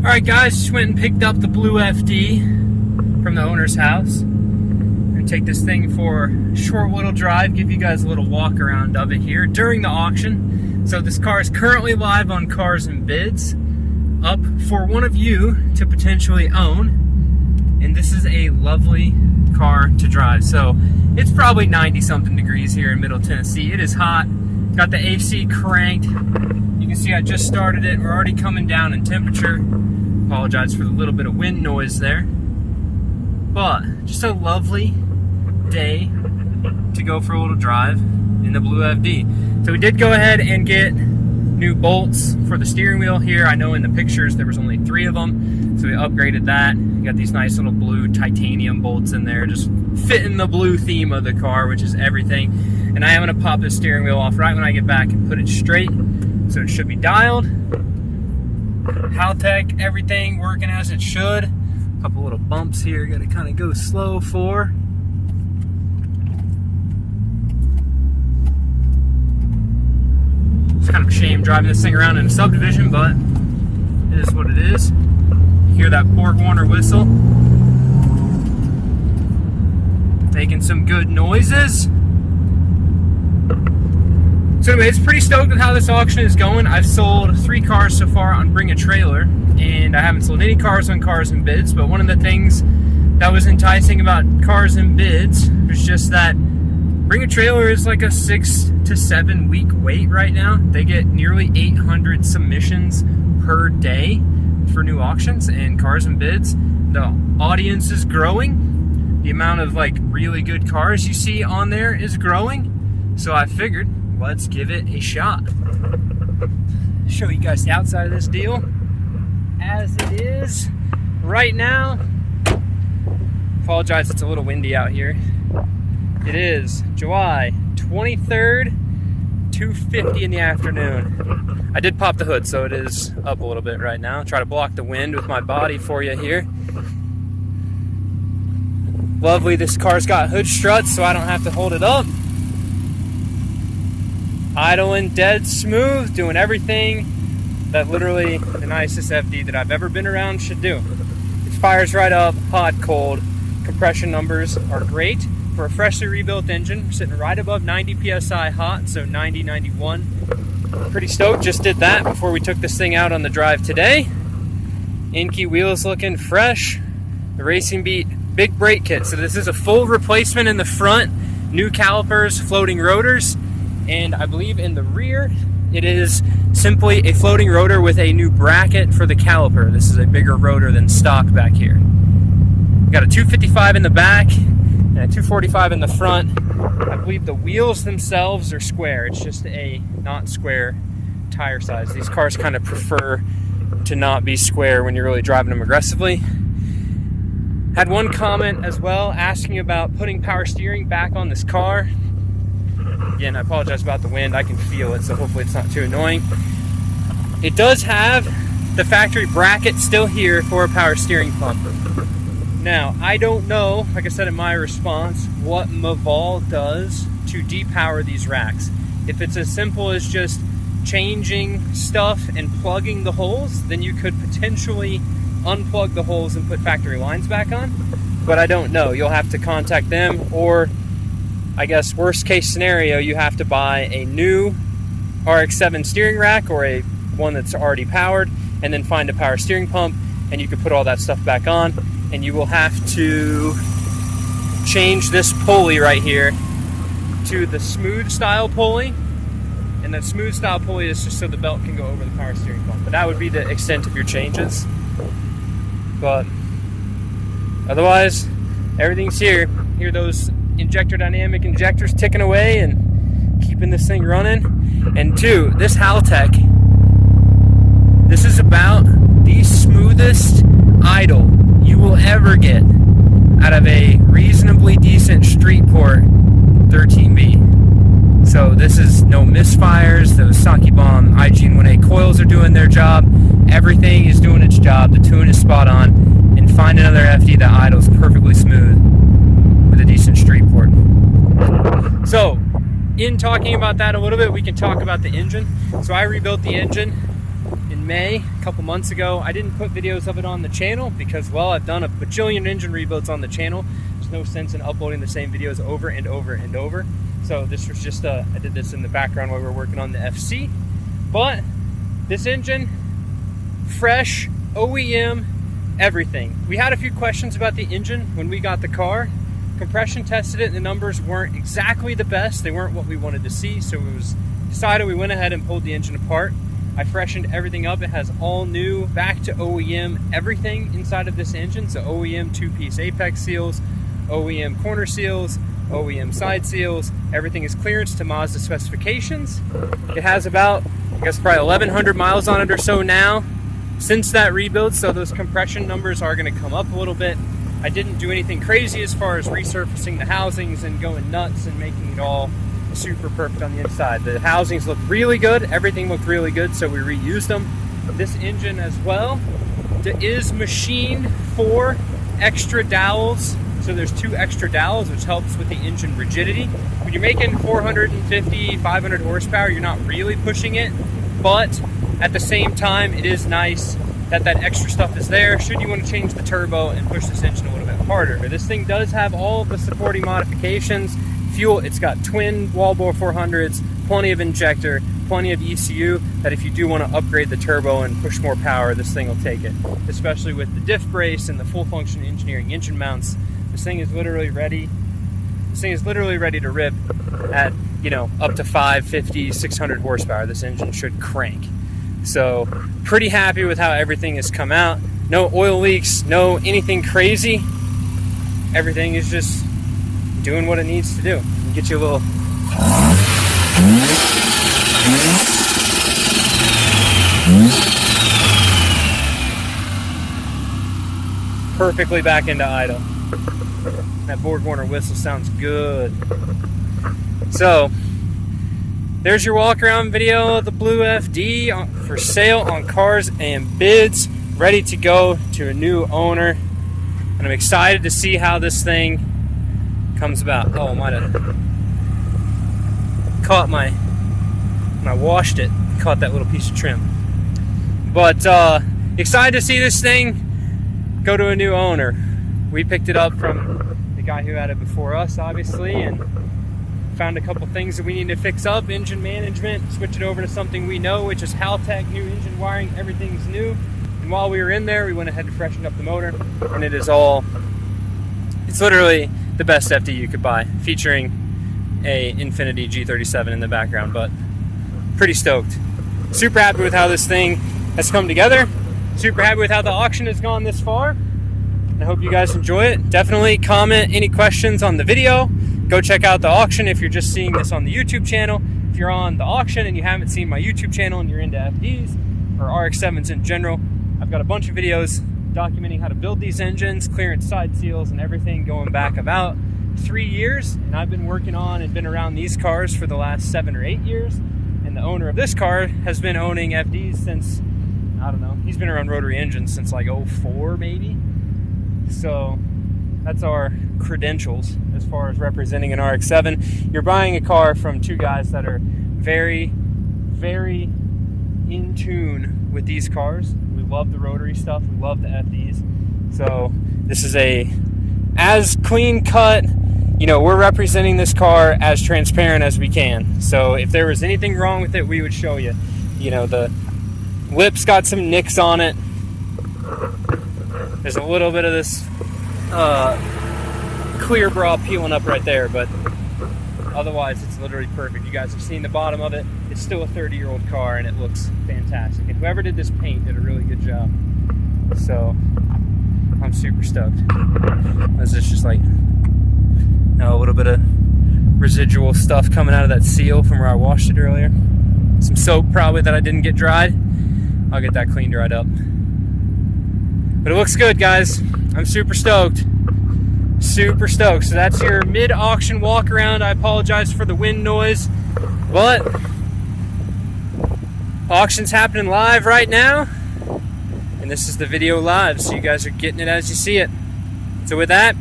Alright guys, just went and picked up the blue FD from the owner's house. I'm going to take this thing for a short little drive, give you guys a little walk around of it here during the auction. So this car is currently live on Cars and Bids, up for one of you to potentially own. And this is a lovely car to drive. So it's probably 90 something degrees here in Middle Tennessee. It is hot. Got the AC cranked. You can see I just started it. We're already coming down in temperature. Apologize for the little bit of wind noise there. But just a lovely day to go for a little drive in the blue FD. So we did go ahead and get new bolts for the steering wheel here. I know in the pictures there was only 3 of them, so we upgraded that. We got these nice little blue titanium bolts in there, just fitting the blue theme of the car, which is everything. And I am going to pop the steering wheel off right when I get back and put it straight, so it should be dialed. Haltech, everything working as it should. A couple little bumps here, got to kind of go slow for. It's kind of a shame driving this thing around in a subdivision, but it is what it is. You hear that BorgWarner whistle, making some good noises. So anyway, it's pretty stoked with how this auction is going. I've sold 3 cars so far on Bring a Trailer, and I haven't sold any cars on Cars and Bids, but one of the things that was enticing about Cars and Bids was just that Bring a Trailer is like a 6 to 7 week wait right now. They get nearly 800 submissions per day for new auctions, and Cars and Bids, the audience is growing. The amount of like really good cars you see on there is growing. So I figured, let's give it a shot. Show you guys the outside of this deal as it is right now. Apologize, it's a little windy out here. It is July 23rd, 2:50 in the afternoon. I did pop the hood, so it is up a little bit right now. Try to block the wind with my body for you here. Lovely, this car's got hood struts, so I don't have to hold it up. Idling dead smooth, doing everything that literally the nicest FD that I've ever been around should do. It fires right up, hot, cold. Compression numbers are great. For a freshly rebuilt engine, we're sitting right above 90 PSI hot, so 90, 91. Pretty stoked, just did that before we took this thing out on the drive today. Inky wheels looking fresh. The Racing Beat big brake kit. So this is a full replacement in the front, new calipers, floating rotors. And I believe in the rear, it is simply a floating rotor with a new bracket for the caliper. This is a bigger rotor than stock back here. We've got a 255 in the back and a 245 in the front. I believe the wheels themselves are square. It's just a not square tire size. These cars kind of prefer to not be square when you're really driving them aggressively. Had one comment as well asking about putting power steering back on this car. Again, I apologize about the wind. I can feel it, so hopefully it's not too annoying. It does have the factory bracket still here for a power steering pump. Now, I don't know, like I said in my response, what Maval does to depower these racks. If it's as simple as just changing stuff and plugging the holes, then you could potentially unplug the holes and put factory lines back on. But I don't know. You'll have to contact them, or I guess worst case scenario, you have to buy a new RX7 steering rack or a one that's already powered, and then find a power steering pump, and you can put all that stuff back on. And you will have to change this pulley right here to the smooth style pulley, and that smooth style pulley is just so the belt can go over the power steering pump. But that would be the extent of your changes. But otherwise, everything's here. Hear those injector dynamic injectors ticking away and keeping this thing running. And 2, this Haltech, this is about the smoothest idle you will ever get out of a reasonably decent street port 13B. So this is no misfires. Those Saki Bomb IG 1A coils are doing their job. Everything is doing its job. The tune is spot on. And find another FD that idles perfectly smooth with a decent street port. So in talking about that a little bit, we can talk about the engine. So I rebuilt the engine in May, a couple months ago. I didn't put videos of it on the channel because, well, I've done a bajillion engine rebuilds on the channel. There's no sense in uploading the same videos over and over and over. So this was just, I did this in the background while we were working on the FC. But this engine, fresh, OEM, everything. We had a few questions about the engine when we got the car. Compression tested it and the numbers weren't exactly the best. They weren't what we wanted to see, so it was decided we went ahead and pulled the engine apart. I freshened everything up. It has all new, back to OEM, everything inside of this engine. So OEM 2-piece apex seals, OEM corner seals, OEM side seals. Everything is clearance to Mazda specifications. It has about, I guess, probably 1,100 miles on it or so now since that rebuild, so those compression numbers are going to come up a little bit. I didn't do anything crazy as far as resurfacing the housings and going nuts and making it all super perfect on the inside. The housings look really good, everything looked really good, so we reused them. This engine as well is machined for extra dowels. So there's 2 extra dowels, which helps with the engine rigidity. When you're making 450, 500 horsepower, you're not really pushing it, but at the same time, it is nice that that extra stuff is there should you want to change the turbo and push this engine a little bit harder. This thing does have all of the supporting modifications. Fuel, it's got twin wall bore 400s, plenty of injector, plenty of ECU, that if you do want to upgrade the turbo and push more power, this thing will take it. Especially with the diff brace and the full function engineering engine mounts. This thing is literally ready. This thing is literally ready to rip at, you know, up to 550, 600 horsepower. This engine should crank. So pretty happy with how everything has come out. No oil leaks, no anything crazy. Everything is just doing what it needs to do. Get you a little perfectly back into idle. That Borg Warner whistle sounds good. So there's your walk around video of the Blue FD for sale on Cars and Bids, ready to go to a new owner. And I'm excited to see how this thing comes about. Oh, I might have caught when I washed it, caught that little piece of trim. But excited to see this thing go to a new owner. We picked it up from the guy who had it before us, obviously, and found a couple things that we need to fix up. Engine management, switch it over to something we know, which is Haltech, new engine wiring, everything's new. And while we were in there, we went ahead and freshened up the motor, and it's literally the best FD you could buy, featuring a Infiniti G37 in the background, but pretty stoked. Super happy with how this thing has come together. Super happy with how the auction has gone this far. I hope you guys enjoy it. Definitely comment any questions on the video. Go check out the auction if you're just seeing this on the YouTube channel. If you're on the auction and you haven't seen my YouTube channel and you're into FDs or RX7s in general, I've got a bunch of videos documenting how to build these engines, clearance side seals and everything, going back about 3 years. And I've been working on and been around these cars for the last 7 or 8 years. And the owner of this car has been owning FDs since, I don't know, he's been around rotary engines since like 04 maybe. So that's our credentials as far as representing an RX-7. You're buying a car from 2 guys that are very, very in tune with these cars. We love the rotary stuff. We love the FDs. So this is as clean cut, you know, we're representing this car as transparent as we can. So if there was anything wrong with it, we would show you. You know, the lip's got some nicks on it. There's a little bit of this clear bra peeling up right there, but otherwise it's literally perfect. You guys have seen the bottom of it. It's still a 30-year-old car and it looks fantastic. And whoever did this paint did a really good job. So I'm super stoked. This is just like a little bit of residual stuff coming out of that seal from where I washed it earlier. Some soap probably that I didn't get dried. I'll get that clean dried up. But it looks good, guys. I'm super stoked. Super stoked. So that's your mid-auction walk around. I apologize for the wind noise, but auction's happening live right now. And this is the video live, so you guys are getting it as you see it. So with that,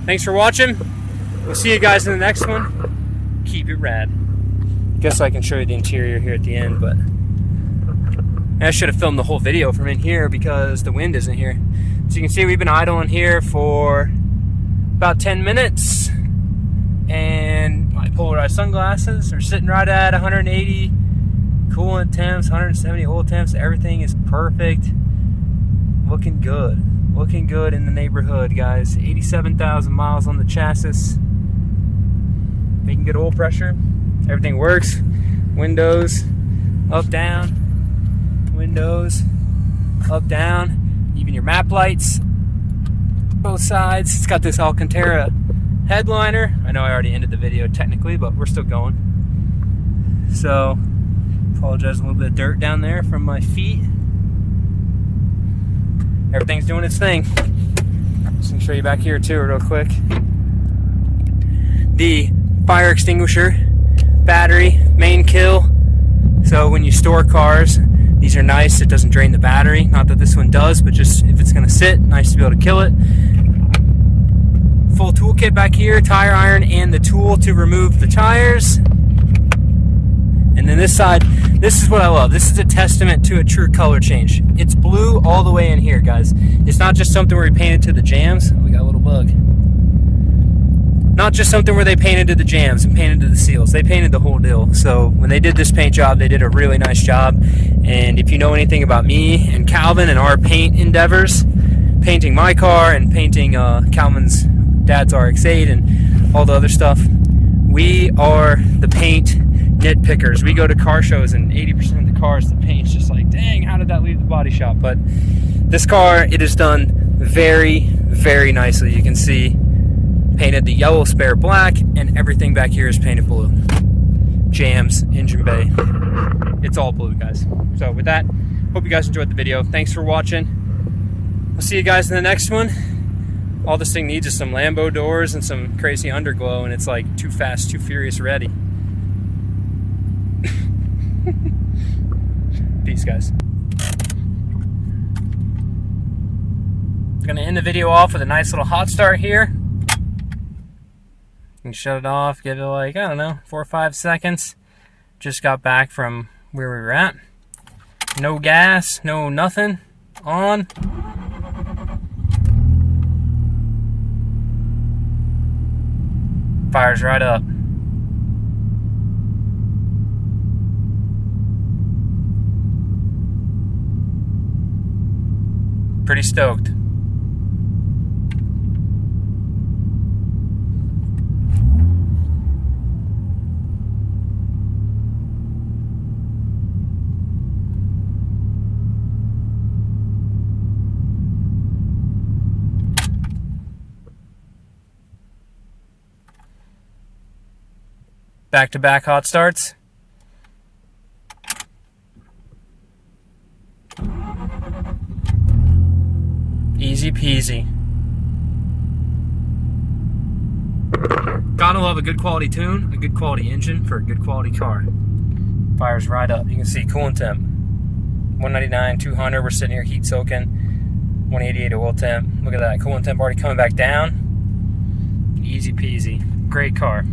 thanks for watching. We'll see you guys in the next one. Keep it rad. Guess I can show you the interior here at the end, but And I should have filmed the whole video from in here because the wind isn't here. So you can see we've been idling here for about 10 minutes. And my polarized sunglasses are sitting right at 180 coolant temps, 170 oil temps. Everything is perfect. Looking good. Looking good in the neighborhood, guys. 87,000 miles on the chassis. Making good oil pressure. Everything works. Windows up, down. Windows up, down. Even your map lights. Both sides. It's got this Alcantara headliner. I know I already ended the video technically, but we're still going. So, apologize, a little bit of dirt down there from my feet. Everything's doing its thing. Just gonna show you back here too real quick. The fire extinguisher, battery, main kill. So when you store cars, these are nice. It doesn't drain the battery. Not that this one does, but just if it's gonna sit, nice to be able to kill it. Full toolkit back here, tire iron and the tool to remove the tires. And then this side, this is what I love. This is a testament to a true color change. It's blue all the way in here, guys. It's not just something where we painted to the jams. Oh, we got a little bug. Not just something where they painted to the jams and painted to the seals. They painted the whole deal. So when they did this paint job, they did a really nice job. And if you know anything about me and Calvin and our paint endeavors, painting my car and painting Calvin's dad's RX7 and all the other stuff, we are the paint nitpickers. We go to car shows and 80% of the cars, the paint's just like, dang, how did that leave the body shop? But this car, it is done very, very nicely. You can see painted the yellow spare black and everything back here is painted blue. Jams, engine bay, it's all blue, guys. So with that, hope you guys enjoyed the video. Thanks for watching. I'll see you guys in the next one. All this thing needs is some Lambo doors and some crazy underglow, and it's like Too Fast, Too Furious ready. Peace, guys. Gonna end the video off with a nice little hot start here. You can shut it off, give it like, I don't know, 4 or 5 seconds. Just got back from where we were at. No gas, no nothing. On. Fires right up. Pretty stoked. Back-to-back hot starts. Easy peasy. Gotta love a good quality tune, a good quality engine for a good quality car. Fires right up. You can see coolant temp. 199, 200, we're sitting here heat soaking. 188 oil temp. Look at that, coolant temp already coming back down. Easy peasy. Great car.